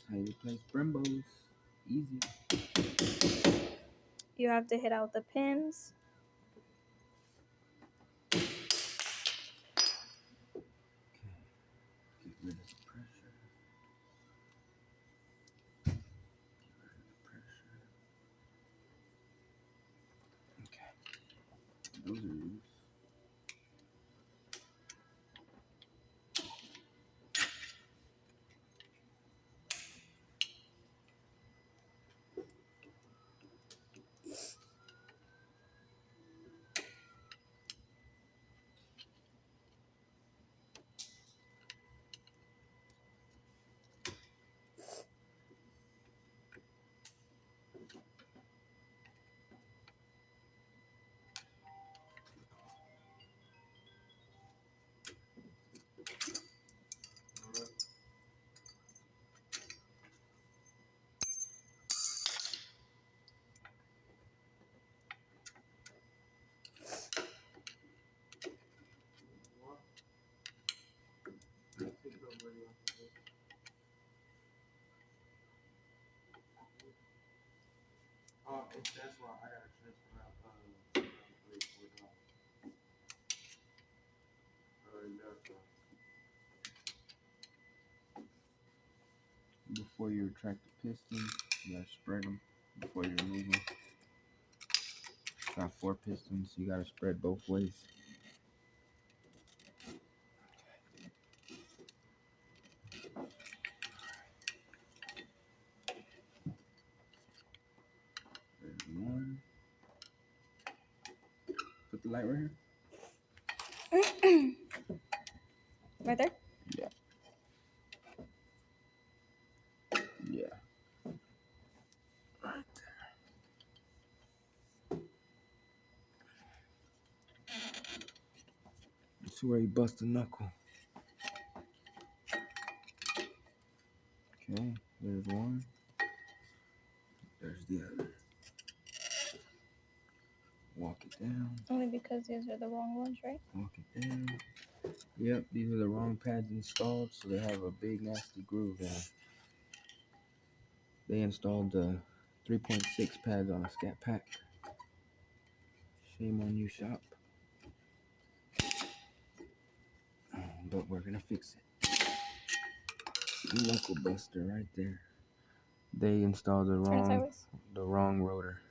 how you replace Brembos. Easy. You have to hit out the pins. Get rid of the pressure. Get rid of the pressure. Okay. Those are loose. That's why I gotta transfer out before you retract the pistons, you gotta spread them before you remove them. Got 4 pistons, so you gotta spread both ways. There's one. Put the light right here. Right there? Yeah. Yeah. Right there. That's where you bust a knuckle. Okay, there's one. There's the other. Walk it down. Only because these are the wrong ones, right? Walk it down. Yep, these are the wrong pads installed, so they have a big nasty groove in them. They installed the 3.6 pads on a scat pack. Shame on you, shop. But we're gonna fix it. Knuckle buster right there. They installed the wrong rotor.